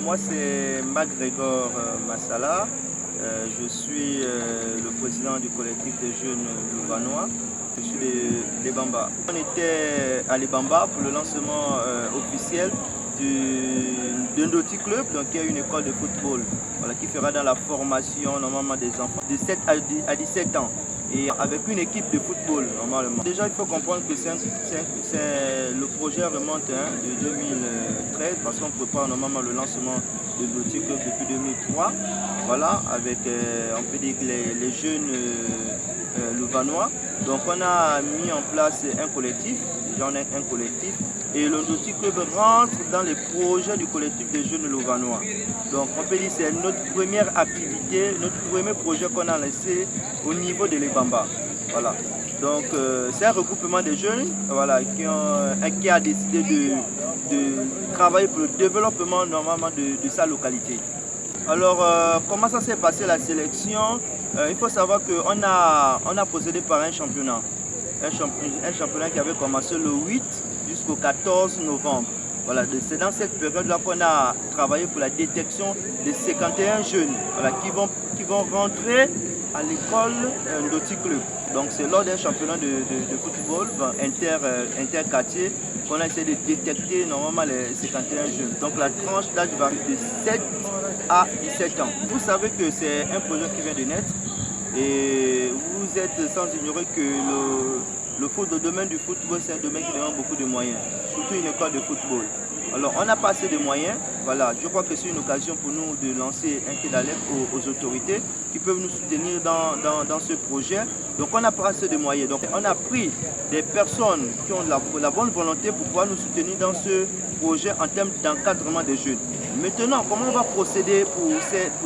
Moi, c'est MacGregor Massala. Je suis le président du collectif des jeunes louvainois. Je suis des Bamba. On était à l'Ebamba pour le lancement officiel d'un Ndoti Club, donc qui est une école de football, voilà, qui fera dans la formation normalement des enfants de 7 à 17 ans. Et avec une équipe de football normalement. Déjà, il faut comprendre que le projet remonte de 2013 parce qu'on prépare normalement le lancement de Ndoti Club depuis 2003. Voilà, avec on peut dire les jeunes louvainois. Donc on a mis en place un collectif, déjà on a un collectif, et le Ndoti Club rentre dans les projets du collectif des jeunes louvainois. Donc on peut dire que c'est notre première activité, notre premier projet qu'on a lancé au niveau de l'Ebamba. Voilà. Donc c'est un regroupement de jeunes, voilà, qui a décidé de travailler pour le développement normalement de sa localité. Alors comment ça s'est passé la sélection? Il faut savoir qu'on a procédé par un championnat. Un championnat qui avait commencé le 8 jusqu'au 14 novembre. Voilà, c'est dans cette période-là qu'on a travaillé pour la détection de 51 jeunes, voilà, qui vont rentrer à l'école Ndoti Club. Donc c'est lors d'un championnat de football interquartier qu'on a essayé de détecter normalement les 51 jeunes. Donc la tranche d'âge varie de 7 à 17 ans. Vous savez que c'est un projet qui vient de naître et vous êtes sans ignorer que le domaine du football, c'est un domaine qui demande beaucoup de moyens, surtout une école de football. Alors, on n'a pas assez de moyens. Voilà, je crois que c'est une occasion pour nous de lancer un cri d'alerte aux autorités qui peuvent nous soutenir dans ce projet. Donc, on n'a pas assez de moyens. Donc, on a pris des personnes qui ont la bonne volonté pour pouvoir nous soutenir dans ce projet en termes d'encadrement des jeunes. Maintenant, comment on va procéder pour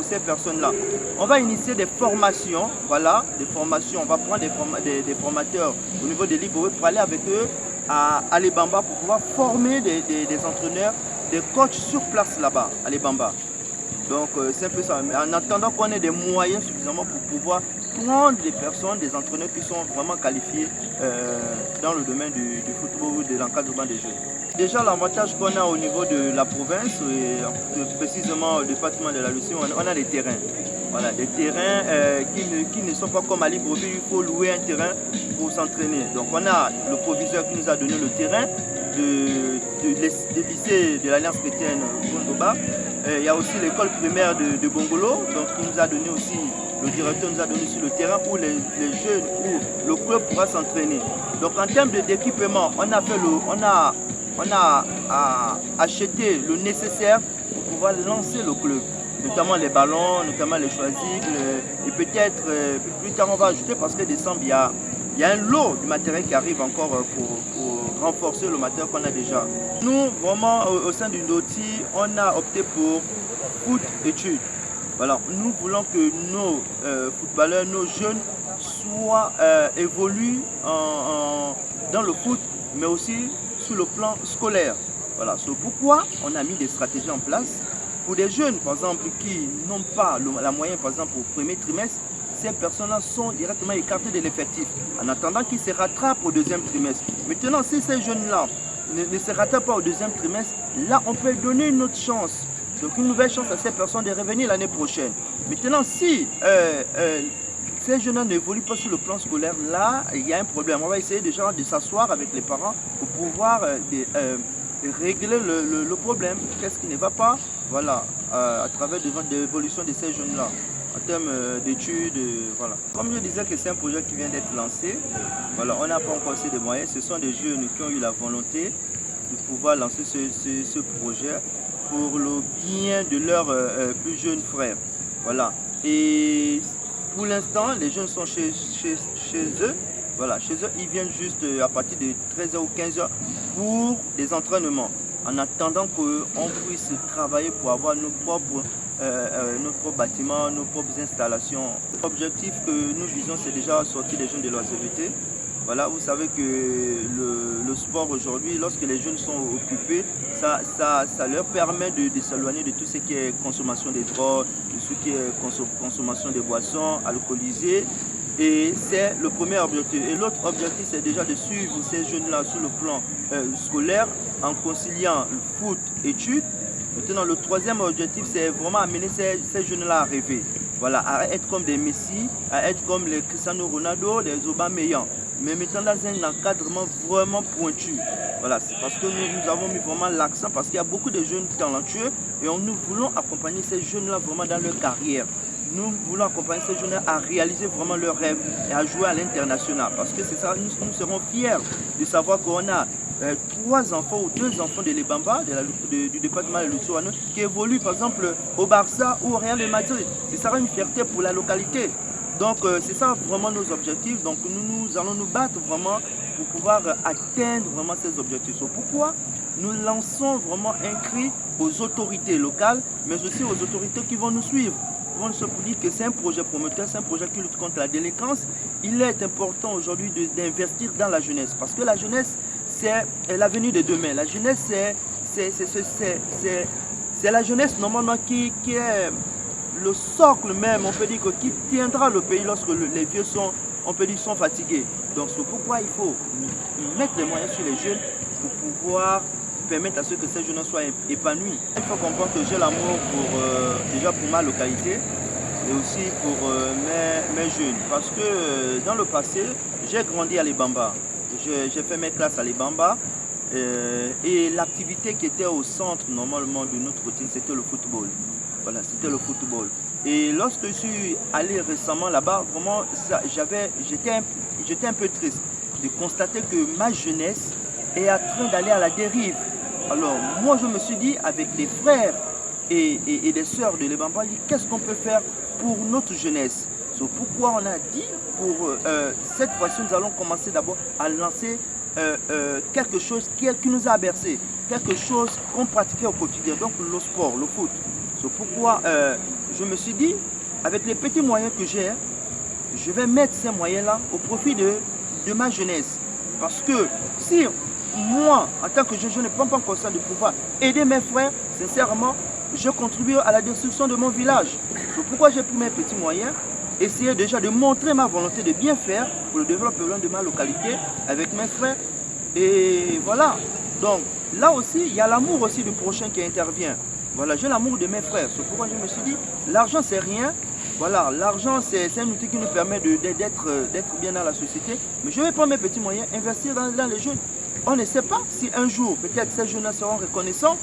ces personnes-là? On va initier des formations, voilà, des formations. On va prendre des formateurs au niveau des Libre pour aller avec eux à l'Ebamba pour pouvoir former des entraîneurs, des coachs sur place là-bas, à l'Ebamba. Donc c'est un peu ça. Mais en attendant qu'on ait des moyens suffisamment pour pouvoir prendre des personnes, des entraîneurs qui sont vraiment qualifiés dans le domaine du football ou de l'encadrement des jeunes. Déjà l'avantage qu'on a au niveau de la province, et précisément au département de la Lucie, on a des terrains. Voilà, des terrains qui ne sont pas comme à Libreville, il faut louer un terrain pour s'entraîner. Donc on a le proviseur qui nous a donné le terrain du lycée de l'Alliance chrétienne Gondoba. Il y a aussi l'école primaire de Bongolo, donc il nous a donné aussi, le directeur nous a donné aussi le terrain où les jeunes, où le club pourra s'entraîner. Donc en termes d'équipement, on a acheté le nécessaire pour pouvoir lancer le club. Notamment les ballons, notamment les choisibles, et peut-être plus tard on va ajouter parce que décembre il y a un lot de matériel qui arrive encore pour renforcer le matériel qu'on a déjà. Nous vraiment au sein du Ndoti, on a opté pour foot études. Voilà, nous voulons que nos footballeurs, nos jeunes évoluent dans le foot, mais aussi sur le plan scolaire. Voilà, c'est pourquoi on a mis des stratégies en place. Pour des jeunes, par exemple, qui n'ont pas la moyenne, par exemple, au premier trimestre, ces personnes-là sont directement écartées de l'effectif, en attendant qu'ils se rattrapent au deuxième trimestre. Maintenant, si ces jeunes-là ne se rattrapent pas au deuxième trimestre, là, on peut donner une autre chance. Donc, une nouvelle chance à ces personnes de revenir l'année prochaine. Maintenant, si ces jeunes-là n'évoluent pas sur le plan scolaire, là, il y a un problème. On va essayer déjà de s'asseoir avec les parents pour pouvoir régler le problème. Qu'est-ce qui ne va pas? Voilà, à travers l'évolution de ces jeunes-là, en termes d'études, voilà. Comme je disais que c'est un projet qui vient d'être lancé, voilà, on n'a pas encore assez de moyens. Ce sont des jeunes qui ont eu la volonté de pouvoir lancer ce projet pour le bien de leurs plus jeunes frères. Voilà. Et pour l'instant, les jeunes sont chez eux. Voilà, chez eux, ils viennent juste à partir de 13h ou 15h pour des entraînements, en attendant qu'on puisse travailler pour avoir nos propres bâtiments, nos propres installations. L'objectif que nous visons, c'est déjà sortir les jeunes de l'oisiveté. Voilà, vous savez que le sport aujourd'hui, lorsque les jeunes sont occupés, ça leur permet de s'éloigner de tout ce qui est consommation de drogues, de ce qui est consommation de boissons alcoolisées. Et c'est le premier objectif. Et l'autre objectif, c'est déjà de suivre ces jeunes-là sur le plan scolaire en conciliant foot, études, Maintenant, le troisième objectif, c'est vraiment amener ces jeunes-là à rêver. Voilà, à être comme des Messi, à être comme les Cristiano Ronaldo, les Aubameyang, mais mettant dans un encadrement vraiment pointu. Voilà, c'est parce que nous avons mis vraiment l'accent, parce qu'il y a beaucoup de jeunes talentueux et nous voulons accompagner ces jeunes-là vraiment dans leur carrière. Nous voulons accompagner ces jeunes à réaliser vraiment leurs rêves et à jouer à l'international. Parce que c'est ça, nous serons fiers de savoir qu'on a 3 enfants ou 2 enfants de l'Ebamba, du département de Lutsuano, qui évoluent par exemple au Barça ou au Real de Madrid. Ce sera une fierté pour la localité. Donc c'est ça vraiment nos objectifs. Donc nous allons nous battre vraiment pour pouvoir atteindre vraiment ces objectifs. So, pourquoi nous lançons vraiment un cri aux autorités locales, mais aussi aux autorités qui vont nous suivre. On se dit que c'est un projet prometteur, c'est un projet qui lutte contre la délinquance. Il est important aujourd'hui d'investir dans la jeunesse, parce que la jeunesse, c'est l'avenir de demain. La jeunesse, c'est la jeunesse normalement qui est le socle même, on peut dire, qui tiendra le pays lorsque les vieux sont, on peut dire, sont fatigués. Donc c'est pourquoi il faut mettre les moyens sur les jeunes pour pouvoir permettre à ce que ces jeunes soient épanouis. Il faut comprendre que j'ai l'amour déjà pour ma localité et aussi pour mes jeunes. Parce que dans le passé, j'ai grandi à l'Ebamba. J'ai fait mes classes à l'Ebamba et l'activité qui était au centre normalement de notre routine, c'était le football. Voilà, c'était le football. Et lorsque je suis allé récemment là-bas, vraiment, j'étais un peu triste de constater que ma jeunesse est en train d'aller à la dérive. Alors, moi, je me suis dit, avec les frères et les sœurs de l'Ebamba, qu'est-ce qu'on peut faire pour notre jeunesse? C'est pourquoi on a dit, pour cette fois-ci, nous allons commencer d'abord à lancer quelque chose qui nous a bercé, quelque chose qu'on pratiquait au quotidien, donc le sport, le foot. C'est pourquoi je me suis dit, avec les petits moyens que j'ai, je vais mettre ces moyens-là au profit de ma jeunesse. Parce que si moi, en tant que jeune, je ne prends pas conscience de pouvoir aider mes frères, sincèrement, je contribue à la destruction de mon village. C'est pourquoi j'ai pris mes petits moyens, essayer déjà de montrer ma volonté de bien faire pour le développement de ma localité avec mes frères. Et voilà. Donc là aussi, il y a l'amour aussi du prochain qui intervient. Voilà, j'ai l'amour de mes frères. C'est pourquoi je me suis dit, l'argent c'est rien. Voilà, l'argent c'est un outil qui nous permet d'être bien dans la société. Mais je vais prendre mes petits moyens, investir dans les jeunes. On ne sait pas si un jour, peut-être ces jeunes seront reconnaissants.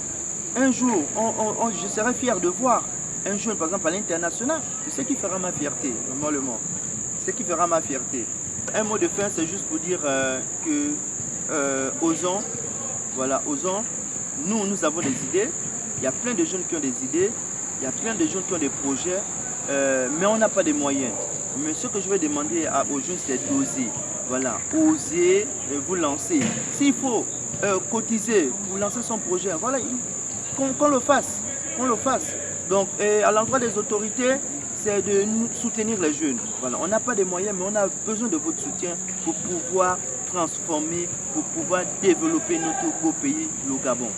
Un jour, je serai fier de voir un jeune, par exemple, à l'international. C'est ce qui fera ma fierté, normalement. C'est ce qui fera ma fierté. Un mot de fin, c'est juste pour dire osons, voilà, osons. Nous avons des idées. Il y a plein de jeunes qui ont des idées. Il y a plein de jeunes qui ont des projets. Mais on n'a pas de moyens. Mais ce que je vais demander aux jeunes, c'est d'oser. Voilà, oser vous lancer. S'il faut cotiser pour lancer son projet, voilà, qu'on le fasse. Qu'on le fasse. Donc, à l'endroit des autorités, c'est de nous soutenir les jeunes. Voilà, on n'a pas de moyens, mais on a besoin de votre soutien pour pouvoir transformer, pour pouvoir développer notre beau pays, le Gabon.